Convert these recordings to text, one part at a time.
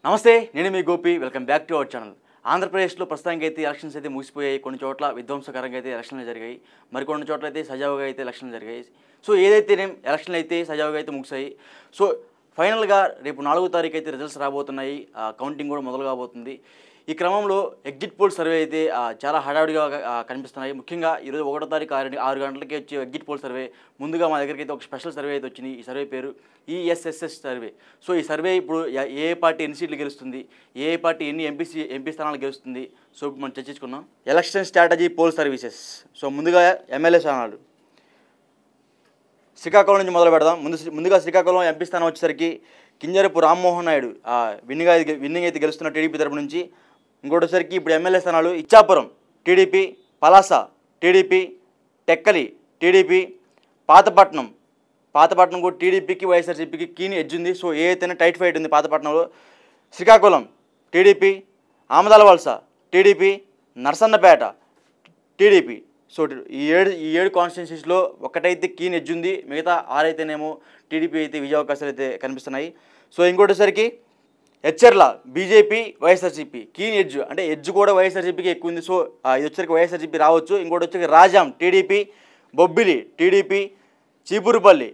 నమస్తే, నేను మీ Gopi. Welcome back to our channel. ఆంధ్రప్రదేశ్లో ప్రస్తుతానికి అయితే ఎలక్షన్స్ అయితే ముగిసిపోయాయి. కొన్ని చోట్ల విధ్వంసకరంగా అయితే ఎలక్షన్లు జరిగాయి, మరికొన్ని చోట్ల అయితే సజావుగా అయితే ఎలక్షన్లు జరిగాయి. సో ఏదైతేనే ఎలక్షన్లు అయితే సజావుగా అయితే ముగిసాయి. సో ఫైనల్గా రేపు 4వ తారీఖు అయితే రిజల్ట్స్ రాబోతున్నాయి. కౌంటింగ్ కూడా మొదలు కాబోతుంది. ఈ క్రమంలో ఎగ్జిట్ పోల్ సర్వే అయితే చాలా హడావుడిగా కనిపిస్తున్నాయి. ముఖ్యంగా ఈరోజు 1వ తారీఖు 6 గంటలకి వచ్చే ఎగ్జిట్ పోల్ సర్వే ముందుగా మా దగ్గరికి అయితే ఒక స్పెషల్ సర్వే అయితే వచ్చింది. ఈ సర్వే పేరు ఈఎస్ఎస్ఎస్ సర్వే. సో ఈ సర్వే ఇప్పుడు ఏ పార్టీ ఎన్ని సీట్లు గెలుస్తుంది, ఏ పార్టీ ఎన్ని ఎంపీ స్థానాలు గెలుస్తుంది, సో ఇప్పుడు మనం చర్చించుకున్నాం. Election strategy poll services. So ముందుగా ఎమ్మెల్యే స్థానాలు శ్రీకాకుళం నుంచి మొదలు పెడదాం. ముందుగా శ్రీకాకుళం ఎంపీ స్థానం వచ్చేసరికి కింజరపు రామ్మోహన్ నాయుడు విన్నింగ్ అయితే గెలుస్తున్న టీడీపీ తరపు నుంచి. ఇంకోటిసరికి ఇప్పుడు ఎమ్మెల్యే స్థానాలు Ichchapuram TDP, Palasa TDP, Tekkali TDP, Pathapatnam కూడా టీడీపీకి వైఎస్ఆర్సీపీకి కీని ఎడ్జ్ ఉంది. సో ఏ అయితేనే టైట్ ఫైట్ ఉంది పాతపట్నంలో. శ్రీకాకుళం టీడీపీ, ఆమదాల వలస టీడీపీ, నరసన్నపేట టీడీపీ. సో ఈ ఏడు కాన్స్టిట్యున్సీస్లో ఒకటైతే కీన్ ఎడ్జ్ ఉంది, మిగతా 6 అయితేనేమో టీడీపీ అయితే విజయ అవకాశాలు అయితే కనిపిస్తున్నాయి. సో ఇంకోటిసరికి Etcherla BJP, YSRCP keen edge, అంటే ఎడ్జ్ కూడా వైఎస్ఆర్సీపీకి ఎక్కువ ఉంది. సో ఇది వచ్చరికి వైఎస్ఆర్సీపీ రావచ్చు. ఇంకోటి వచ్చరికి రాజాం టీడీపీ, బొబ్బిలి టీడీపీ, చీపురుపల్లి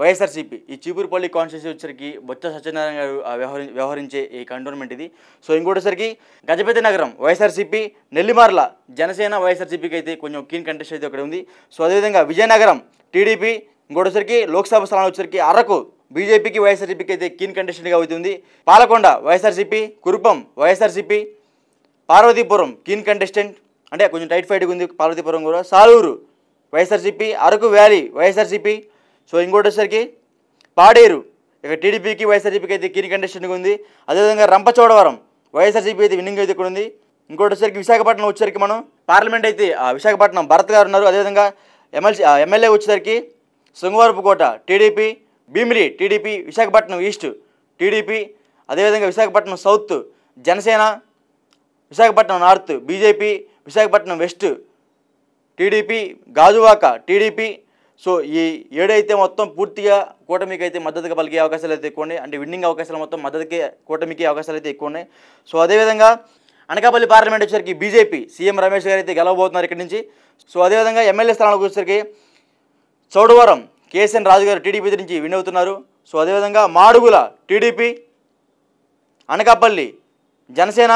వైఎస్ఆర్సీపీ. ఈ చీపురుపల్లి కాన్స్టిట్యున్సీ వచ్చరికి బొత్స సత్యనారాయణ గారు వ్యవహరించే ఈ కంటోన్మెంట్ ఇది. సో ఇంకోటిసరికి గజపతి నగరం వైఎస్ఆర్సీపీ, నెల్లిమర్ల జనసేన వైఎస్ఆర్సీపీకి అయితే కొంచెం కీన్ కంటెస్ట్ అయితే ఒకటి ఉంది. సో అదేవిధంగా విజయనగరం టీడీపీ, ఇంకోటిసరికి లోక్సభ స్థానాలు వచ్చరికి అరకు బీజేపీకి వైఎస్ఆర్సీపీకి అయితే కీన్ కంటెస్టెంట్గా అవుతుంది. పాలకొండ వైఎస్ఆర్సీపీ, కురుపం వైఎస్ఆర్సీపీ, పార్వతీపురం కీన్ కంటెస్టెంట్, అంటే కొంచెం టైట్ ఫైట్గా ఉంది పార్వతీపురం కూడా. సాలూరు వైఎస్ఆర్సీపీ, అరకు వ్యాలీ వైఎస్ఆర్సీపీ. సో ఇంకోటిసరికి పాడేరు ఇక టీడీపీకి వైఎస్ఆర్సీపీకి అయితే కీన్ కంటెస్టెంట్గా ఉంది. అదేవిధంగా రంపచోడవరం వైఎస్ఆర్సీపీ అయితే విన్నింగ్ అయితే ఇక్కడ ఉంది. ఇంకోటిసరికి విశాఖపట్నం వచ్చేసరికి మనం పార్లమెంట్ అయితే విశాఖపట్నం భరత్ గారు ఉన్నారు. అదేవిధంగా ఎమ్మెల్యే వచ్చేసరికి Srungavarapukota TDP, Bheemili TDP, Visakhapatnam east TDP, అదేవిధంగా Visakhapatnam south Janasena, Visakhapatnam north BJP, Visakhapatnam west TDP, Gajuwaka TDP. So ఈ 7 అయితే మొత్తం పూర్తిగా కూటమికి అయితే మద్దతుగా పలికే అవకాశాలు అయితే ఎక్కువ ఉన్నాయి. అంటే విన్నింగ్ అవకాశాలు మొత్తం మద్దతుకే కూటమికి అవకాశాలు అయితే ఎక్కువ ఉన్నాయి. సో అదేవిధంగా అనకాపల్లి పార్లమెంట్ వచ్చేసరికి బీజేపీ సీఎం రమేష్ గారు అయితే గెలవబోతున్నారు ఇక్కడి నుంచి. సో అదేవిధంగా ఎమ్మెల్యే స్థానాలకు వచ్చేసరికి చౌడవరం కేఎస్ఎన్ రాజు గారు టీడీపీ నుంచి విన్ అవుతున్నారు. సో అదేవిధంగా Madugula TDP, Anakapalli Janasena,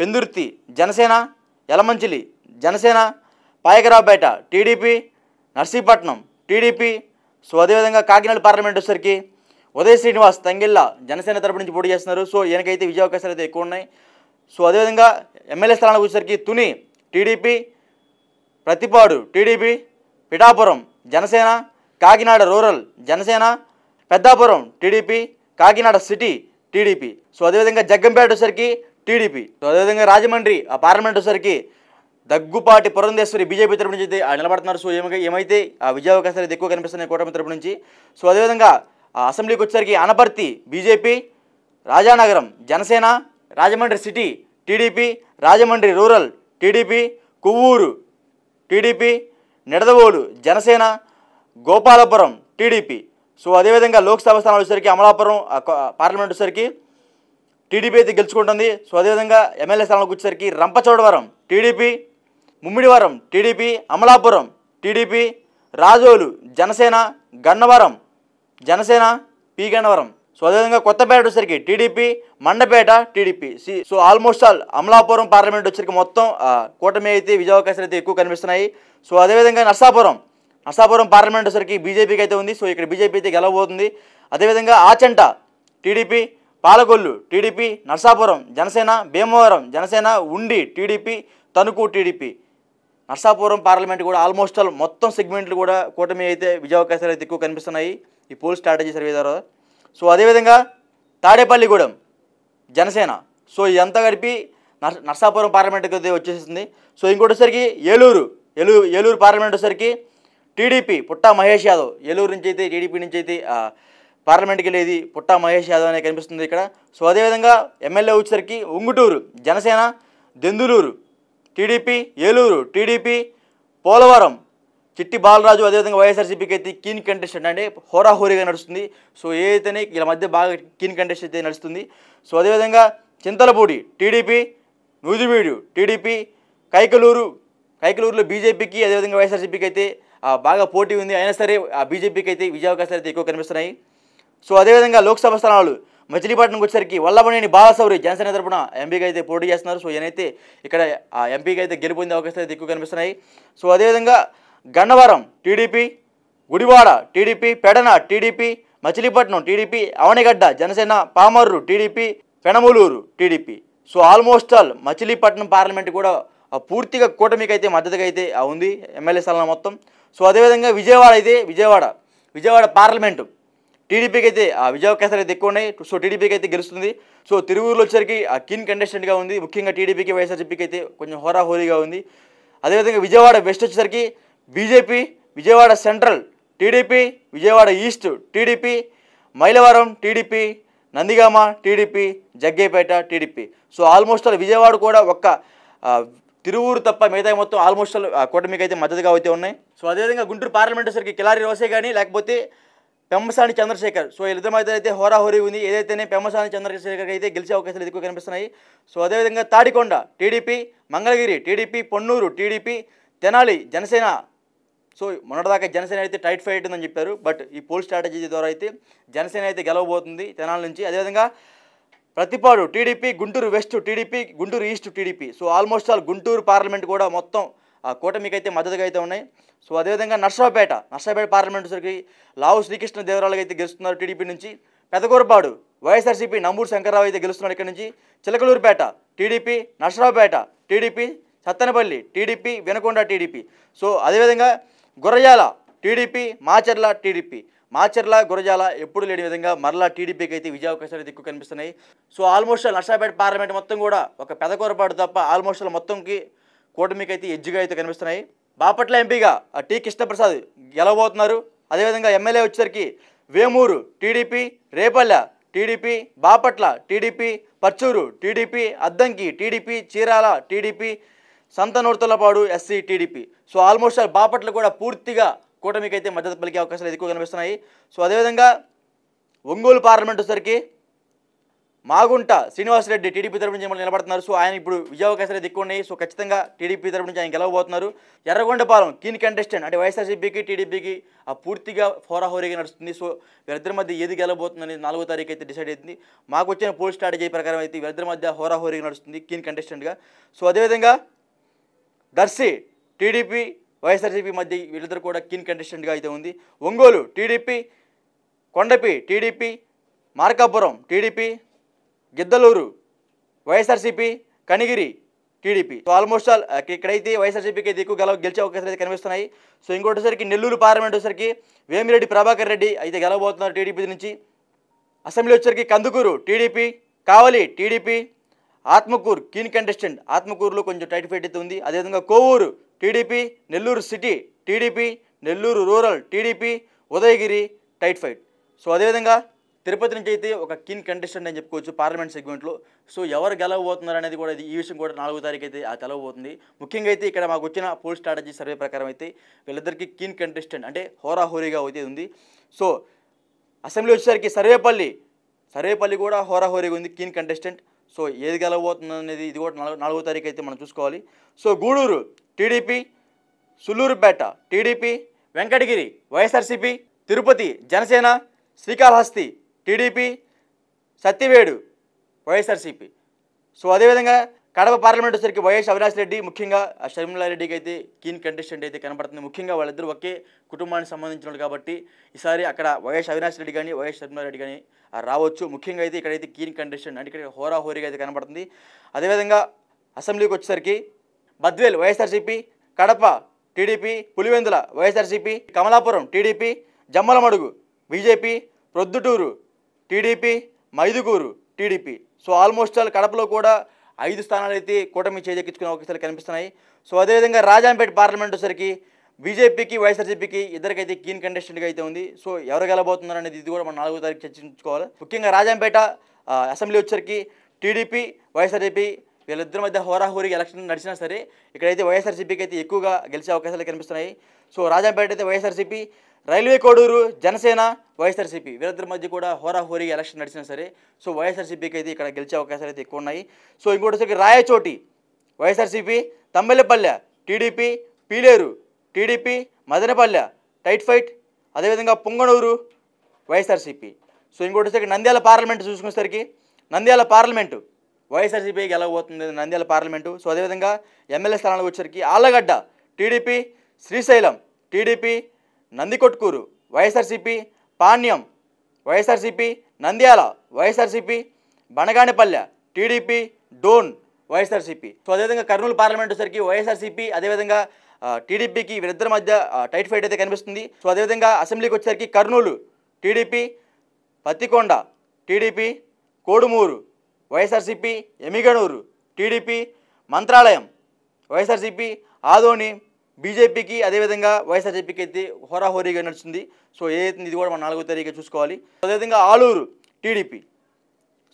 Pendurthi Janasena, Yelamanchili Janasena, Payakaraopeta TDP, Narsipatnam TDP. So అదేవిధంగా కాకినాడ పార్లమెంట్ వచ్చేసరికి ఉదయ్ శ్రీనివాస్ తంగిళ్ళ జనసేన తరపు నుంచి పోటీ చేస్తున్నారు. సో ఈయనకైతే విజయ అవకాశాలు అయితే ఎక్కువ ఉన్నాయి. సో అదేవిధంగా ఎమ్మెల్యే స్థానాలకు వచ్చేసరికి Tuni TDP, Prathipadu TDP, Pithapuram Janasena, Kakinada rural Janasena, Peddapuram TDP, Kakinada city TDP. So అదేవిధంగా జగ్గంపేట వచ్చేసరికి టీడీపీ. సో అదేవిధంగా రాజమండ్రి పార్లమెంట్ వచ్చేసరికి దగ్గుపాటి పురంధేశ్వరి బీజేపీ తరపు నుంచి అయితే నిలబడుతున్నారు. సో ఏమైతే విజయ అవకాశాలు అయితే ఎక్కువ కనిపిస్తున్నాయి కూటమి తరపు నుంచి. సో అదేవిధంగా అసెంబ్లీకి వచ్చేసరికి Anaparthi BJP, Rajanagaram Janasena, Rajahmundry city TDP, Rajahmundry rural TDP, Kovvur TDP, Nidadavolu Janasena, Gopalapuram TDP. So అదేవిధంగా లోక్సభ స్థానాలు వచ్చేసరికి అమలాపురం పార్లమెంట్ వచ్చేసరికి టీడీపీ అయితే గెలుచుకుంటుంది. సో అదేవిధంగా ఎమ్మెల్యే స్థానాలకు వచ్చేసరికి Rampachodavaram TDP, Mummidivaram TDP, Amalapuram TDP, Razole Janasena, Gannavaram Janasena, Gannavaram. So అదేవిధంగా కొత్తపేట వచ్చేసరికి TDP, Mandapeta TDP. So almost all Amalapuram parliament వచ్చేసరికి మొత్తం కూటమి అయితే విజయ అవకాశాలు అయితే ఎక్కువ కనిపిస్తున్నాయి. సో అదేవిధంగా నర్సాపురం పార్లమెంట్ వచ్చేసరికి బీజేపీకి అయితే ఉంది. సో ఇక్కడ బీజేపీ అయితే గెలవబోతుంది. అదేవిధంగా ఆచంట టీడీపీ, పాలకొల్లు టీడీపీ, నర్సాపురం జనసేన, భీమవరం జనసేన, ఉండి TDP, Tanuku TDP. Narsapuram parliament కూడా ఆల్మోస్ట్ ఆల్ మొత్తం సెగ్మెంట్లు కూడా కూటమి అయితే విజయ అవకాశాలు అయితే ఎక్కువ కనిపిస్తున్నాయి ఈ పోల్ స్ట్రాటజీ సర్వే ద్వారా. సో అదేవిధంగా తాడేపల్లిగూడెం జనసేన. సో ఇదంతా కలిపి నర్సాపురం పార్లమెంట్కి అయితే వచ్చేసింది. సో ఇంకోటిసరికి ఏలూరు పార్లమెంట్ వచ్చేసరికి టీడీపీ పుట్టా మహేష్ యాదవ్, ఏలూరు నుంచి అయితే టీడీపీ నుంచి అయితే పార్లమెంట్కి వెళ్ళేది పుట్టా మహేష్ యాదవ్ అనే కనిపిస్తుంది ఇక్కడ. సో అదేవిధంగా ఎమ్మెల్యే వచ్చేసరికి ఉంగుటూరు జనసేన, దెందులూరు టీడీపీ, ఏలూరు టీడీపీ, పోలవరం చిట్టి బాలరాజు అదేవిధంగా వైఎస్ఆర్సీపీకి అయితే కీన్ కంటెస్టెంట్ అంటే హోరాహోరీగా నడుస్తుంది. సో ఏదైతేనే వీళ్ళ మధ్య బాగా కీన్ కంటెస్ట్ అయితే నడుస్తుంది. సో అదేవిధంగా చింతలపూడి టీడీపీ, నూజివీడు టీడీపీ, కైకలూరులో బీజేపీకి అదేవిధంగా వైఎస్ఆర్సీపీకి అయితే బాగా పోటీ ఉంది. అయినా సరే ఆ బీజేపీకి అయితే విజయావకాశాలు అయితే ఎక్కువ కనిపిస్తున్నాయి. సో అదేవిధంగా లోక్సభ స్థానాలు మచిలీపట్నంకి వచ్చేసరికి వల్లభనేని బాలశౌరి జనసేన తరపున ఎంపీగా అయితే పోటీ చేస్తున్నారు. సో ఈయనైతే ఇక్కడ ఆ ఎంపీగా అయితే గెలుపొందే అవకాశాలు అయితే ఎక్కువ కనిపిస్తున్నాయి. సో అదేవిధంగా Gannavaram TDP, Gudivada TDP, Pedana TDP, Machilipatnam TDP, Avanigadda Janasena, Pamarru TDP, Penamaluru TDP. So almost all Machilipatnam parliament కూడా పూర్తిగా కూటమికి అయితే మద్దతుగా అయితే ఉంది ఎమ్మెల్యే స్థానాలు మొత్తం. సో అదేవిధంగా విజయవాడ పార్లమెంటు టీడీపీకి అయితే విజయావకాశాలు అయితే ఎక్కువ ఉన్నాయి. సో టీడీపీకి అయితే గెలుస్తుంది. సో తిరువూరులో వచ్చేసరికి కీన్ కంటెస్టెంట్గా ఉంది. ముఖ్యంగా టీడీపీకి వైఎస్ఆర్సీపీకి అయితే కొంచెం హోరాహోరీగా ఉంది. అదేవిధంగా విజయవాడ వెస్ట్ వచ్చేసరికి BJP, Vijayawada central TDP, Vijayawada east TDP, Mylavaram TDP, Nandigama TDP, Jaggepeta TDP. So almost all Vijayawada కూడా ఒక్క తిరువూరు తప్ప మిగతా మొత్తం ఆల్మోస్ట్ ఆల్ కూటమికి అయితే మద్దతుగా అయితే ఉన్నాయి. సో అదేవిధంగా గుంటూరు పార్లమెంట్ వచ్చేసరికి కిలారి రోసే కానీ లేకపోతే పెమ్మసాని చంద్రశేఖర్. సో వీళ్ళిద్దరి మధ్య అయితే హోరాహోరీ ఉంది. ఏదైతేనే పెమ్మసాని చంద్రశేఖర్ అయితే గెలిచే అవకాశాలు ఎక్కువ కనిపిస్తున్నాయి. సో అదేవిధంగా Tadikonda TDP, Mangalagiri TDP, Ponnur TDP, Tenali Janasena. So మొన్నటిదాకా జనసేన అయితే టైట్ ఫైట్ ఉందని చెప్పారు. బట్ ఈ పోల్ స్ట్రాటజీ ద్వారా అయితే జనసేన అయితే గెలవబోతుంది తెనాలి నుంచి. అదేవిధంగా Prathipadu TDP, Guntur west TDP, Guntur east TDP. So almost all Guntur parliament కూడా మొత్తం కూటమికి అయితే మద్దతుగా అయితే ఉన్నాయి. సో అదేవిధంగా నర్సరావుపేట పార్లమెంట్ సరికి లావు శ్రీకృష్ణ దేవరాయలు అయితే గెలుస్తున్నారు టీడీపీ నుంచి. పెదకూరపాడు వైఎస్ఆర్సీపీ నంబూరు శంకర్రావు అయితే గెలుస్తున్నారు ఇక్కడ నుంచి. Chilakaluripet TDP, Narasaraopet TDP, Sattenapalli TDP, Vinukonda TDP. So అదేవిధంగా గురజాల టీడీపీ, మాచర్ల టీడీపీ. గురజాల ఎప్పుడు లేని విధంగా మరలా టీడీపీకి అయితే విజయావకాశాలు అయితే ఎక్కువ కనిపిస్తున్నాయి. సో ఆల్మోస్ట్ నర్సరావుపేట పార్లమెంట్ మొత్తం కూడా ఒక పెదకూరపాటు తప్ప ఆల్మోస్ట్ మొత్తంకి కూటమికి అయితే ఎడ్జ్గా అయితే కనిపిస్తున్నాయి. బాపట్ల ఎంపీగా టి కృష్ణప్రసాద్ గెలవబోతున్నారు. అదేవిధంగా ఎమ్మెల్యే వచ్చేసరికి Vemuru TDP, Repalle TDP, Bapatla TDP, Parchur TDP, Addanki TDP, Chirala TDP, Santhanuthalapadu SC TDP. So almost Bapatla కూడా పూర్తిగా కూటమికి అయితే మద్దతు పలికే అవకాశాలు ఎక్కువ కనిపిస్తున్నాయి. సో అదేవిధంగా ఒంగోలు పార్లమెంట్ వచ్చేసరికి మాగుంట శ్రీనివాసరెడ్డి టీడీపీ తరపు నుంచి నిలబడుతున్నారు. సో ఆయన ఇప్పుడు విజయావకాశాలు ఎక్కువ ఉన్నాయి. సో ఖచ్చితంగా టీడీపీ తరపు నుంచి ఆయన గెలవబోతున్నారు. ఎర్రగొండపాలెం కీన్ కంటెస్టెంట్ అంటే వైఎస్ఆర్సీపీకి టీడీపీకి పూర్తిగా హోరాహోరీగా నడుస్తుంది. సో వీరిద్దరి మధ్య ఏది గెలవబోతుందని 4వ తారీఖు అయితే డిసైడ్ అవుతుంది. మాకు వచ్చిన పోల్ స్ట్రాటజీ ప్రకారం అయితే వీరిద్దరి మధ్య హోరాహోరీగా నడుస్తుంది కీన్ కంటెస్టెంట్గా. సో అదేవిధంగా దర్శి టీడీపీ, వైఎస్ఆర్సీపీ మధ్య వీళ్ళిద్దరు కూడా కీన్ కంటెస్టెంట్గా అయితే ఉంది. Ongole TDP, Kondapi TDP, Markapuram TDP, Giddalur YSRCP, Kanigiri TDP. So almost all ఇక్కడైతే వైఎస్ఆర్సీపీకి అయితే ఎక్కువ గెలిచే అవకాశాలు అయితే కనిపిస్తున్నాయి. సో ఇంకోటిసరికి నెల్లూరు పార్లమెంట్ వచ్చేసరికి వేమిరెడ్డి ప్రభాకర్ రెడ్డి అయితే గెలవబోతున్నారు టీడీపీ నుంచి. అసెంబ్లీ వచ్చేసరికి కందుకూరు టీడీపీ, కావలి టీడీపీ, ఆత్మకూరు కీన్ కంటెస్టెంట్. ఆత్మకూరులో కొంచెం టైట్ ఫైట్ అయితే ఉంది. అదేవిధంగా Kovur TDP, Nellore city TDP, Nellore rural TDP, Udayagiri tight fight. So అదేవిధంగా తిరుపతి నుంచి అయితే ఒక కీన్ కంటెస్టెంట్ అని చెప్పుకోవచ్చు పార్లమెంట్ సెగ్మెంట్లో. సో ఎవరు గెలవబోతున్నారు అనేది కూడా ఈ విషయం కూడా 4వ తారీఖు అయితే తెలవబోతుంది. ముఖ్యంగా అయితే ఇక్కడ మాకు వచ్చిన పోల్ స్ట్రాటజీ సర్వే ప్రకారం అయితే వీళ్ళిద్దరికీ కీన్ కంటెస్టెంట్ అంటే హోరాహోరీగా అయితే ఉంది. సో అసెంబ్లీ వచ్చేసరికి సర్వేపల్లి కూడా హోరాహోరీగా ఉంది కీన్ కంటెస్టెంట్. సో ఏది గెలవబోతుంది అనేది ఇది కూడా 4వ తారీఖు అయితే మనం చూసుకోవాలి. So Gudur TDP, Sullurpeta TDP, Venkatagiri YSRCP, Tirupati Janasena, Srikalahasti TDP, Satyavedu YSRCP. So అదేవిధంగా కడప పార్లమెంట్ వచ్చరికి వైఎస్ అవినాష్ రెడ్డి ముఖ్యంగా షర్మిలారెడ్డికి అయితే కీన్ కంటెస్టెంట్ అయితే కనబడుతుంది. ముఖ్యంగా వాళ్ళిద్దరూ ఒకే కుటుంబానికి సంబంధించినట్టు కాబట్టి ఈసారి అక్కడ వైఎస్ అవినాష్ రెడ్డి కానీ వైఎస్ షర్మిలారెడ్డి కానీ రావచ్చు. ముఖ్యంగా అయితే ఇక్కడైతే కీన్ కంటెస్టెంట్ అంటే ఇక్కడ హోరాహోరీగా అయితే కనబడుతుంది. అదేవిధంగా అసెంబ్లీకి వచ్చేసరికి Badvel YSRCP, Kadapa TDP, Pulivendula YSRCP, Kamalapuram TDP, Jammalamadugu BJP, Proddatur TDP, Mydukur TDP. So almost all కడపలో కూడా 5 స్థానాలు అయితే కూటమి చేజెక్కించుకునే అవకాశాలు కనిపిస్తున్నాయి. సో అదేవిధంగా రాజాంపేట పార్లమెంట్ వచ్చేసరికి బీజేపీకి వైఎస్ఆర్సీపీకి ఇద్దరికైతే కీన్ కంటెస్టెంట్గా అయితే ఉంది. సో ఎవరు గెలబోతున్నారు అనేది ఇది కూడా మనం 4వ తారీఖు చర్చించుకోవాలి. ముఖ్యంగా రాజాంపేట అసెంబ్లీ వచ్చరికి టీడీపీ, వైఎస్ఆర్సీపీ వీళ్ళిద్దరి మధ్య హోరాహోరీ ఎలక్షన్ నడిచినా సరే ఇక్కడైతే వైఎస్ఆర్సీపీకి అయితే ఎక్కువగా గెలిచే అవకాశాలు కనిపిస్తున్నాయి. సో రాజంపేట అయితే వైఎస్ఆర్సీపీ, రైల్వే కోడూరు జనసేన వైఎస్ఆర్సీపీ వీరిద్దరి మధ్య కూడా హోరాహోరీగా ఎలక్షన్ నడిచినా సరే సో వైఎస్ఆర్సీపీకి అయితే ఇక్కడ గెలిచే అవకాశాలు అయితే ఎక్కువ ఉన్నాయి. సో ఇంకోటి Rayachoti YSRCP, Thamballapalle TDP, Pileru TDP, Madanapalle tight fight, అదేవిధంగా పుంగనూరు వైఎస్ఆర్సీపీ. సో ఇంకోటి నంద్యాల పార్లమెంటు చూసుకునేసరికి నంద్యాల పార్లమెంటు వైఎస్ఆర్సీపీకి గెలవబోతుంది నంద్యాల పార్లమెంటు. సో అదేవిధంగా ఎమ్మెల్యే స్థానాలకు వచ్చేసరికి Allagadda TDP, Srisailam TDP, Nandikotkur YSRCP, Panyam YSRCP, Nandyal YSRCP, Banaganapalle TDP, Dhone YSRCP. So అదేవిధంగా కర్నూలు పార్లమెంట్ వచ్చేసరికి వైఎస్ఆర్సీపీ అదేవిధంగా టీడీపీకి వీరిద్దరి మధ్య టైట్ ఫైట్ అయితే కనిపిస్తుంది. సో అదేవిధంగా అసెంబ్లీకి వచ్చేసరికి Kurnool TDP, Pattikonda TDP, Kodumur YSRCP, Yemmiganur TDP, Mantralayam YSRCP, Adoni బీజేపీకి అదేవిధంగా వైఎస్ఆర్సీపీకి అయితే హోరాహోరీగా నడుస్తుంది. సో ఇది కూడా మనం 4వ తారీఖు చూసుకోవాలి. అదేవిధంగా ఆలూరు టీడీపీ.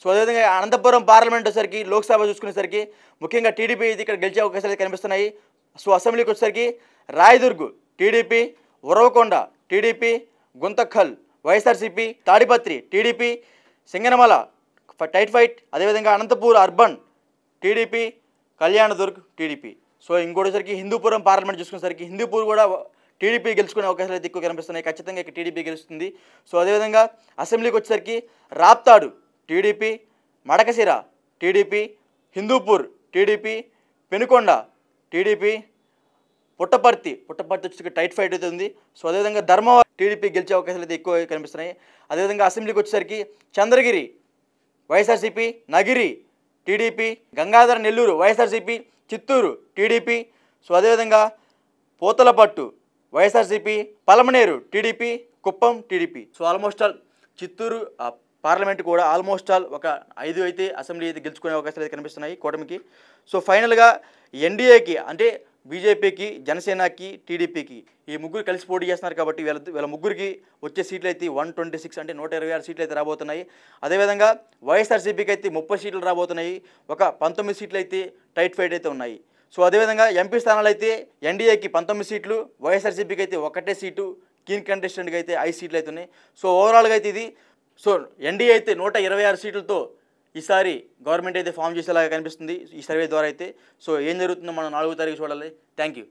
సో అదేవిధంగా అనంతపురం పార్లమెంట్ వచ్చేసరికి లోక్సభ చూసుకునేసరికి ముఖ్యంగా టీడీపీ అయితే ఇక్కడ గెలిచే అవకాశాలు కనిపిస్తున్నాయి. సో అసెంబ్లీకి వచ్చేసరికి Rayadurg TDP, Uravakonda TDP, Guntakal YSRCP, Tadipatri TDP, Singanamala tight fight, అదేవిధంగా Anantapur urban TDP, Kalyandurg TDP. So ఇంకోటిసరికి హిందూపురం పార్లమెంట్ చూసుకునేసరికి హిందూపూర్ కూడా టీడీపీ గెలుచుకునే అవకాశాలు అయితే ఎక్కువ కనిపిస్తున్నాయి. ఖచ్చితంగా ఇక్కడ టీడీపీ గెలుస్తుంది. సో అదేవిధంగా అసెంబ్లీకి వచ్చేసరికి Raptadu TDP, Madakasira TDP, Hindupur TDP, Penukonda TDP, Puttaparthi వచ్చేసరికి టైట్ ఫైట్ అయితే ఉంది. సో అదేవిధంగా ధర్మవరం టీడీపీ గెలిచే అవకాశాలు అయితే ఎక్కువ కనిపిస్తున్నాయి. అదేవిధంగా అసెంబ్లీకి వచ్చేసరికి Chandragiri YSRCP, Nagari TDP, Gangadhara Nellore YSRCP, Chittoor TDP. So అదేవిధంగా Puthalapattu YSRCP, Palamaner TDP, Kuppam TDP. So almost all Chittoor parliament కూడా ఆల్మోస్ట్ ఆల్ ఒక 5 అయితే అసెంబ్లీ అయితే గెలుచుకునే అవకాశాలు అయితే కనిపిస్తున్నాయి కూటమికి. సో ఫైనల్గా ఎన్డీఏకి అంటే బీజేపీకి, జనసేనకి, టీడీపీకి ఈ ముగ్గురు కలిసి పోటీ చేస్తున్నారు కాబట్టి వీళ్ళ ముగ్గురికి వచ్చే సీట్లు అయితే 126 అంటే 126 సీట్లు అయితే రాబోతున్నాయి. అదేవిధంగా వైఎస్ఆర్సీపీకి అయితే 30 సీట్లు రాబోతున్నాయి. ఒక 19 సీట్లు అయితే టైట్ ఫైట్ అయితే ఉన్నాయి. సో అదేవిధంగా ఎంపీ స్థానాలు అయితే ఎన్డీఏకి 19 సీట్లు, వైఎస్ఆర్సీపీకి అయితే 1 సీటు, కీన్ కంటెస్టెంట్కి అయితే 5 సీట్లు అయితే ఉన్నాయి. సో ఓవరాల్గా అయితే ఇది సో ఎన్డీఏ అయితే 126 సీట్లతో ఈసారి గవర్నమెంట్ అయితే ఫామ్ చేసేలాగా కనిపిస్తుంది ఈ సర్వే ద్వారా అయితే. సో ఏం జరుగుతుందో మనం 4వ తారీఖు చూడాలి. Thank you.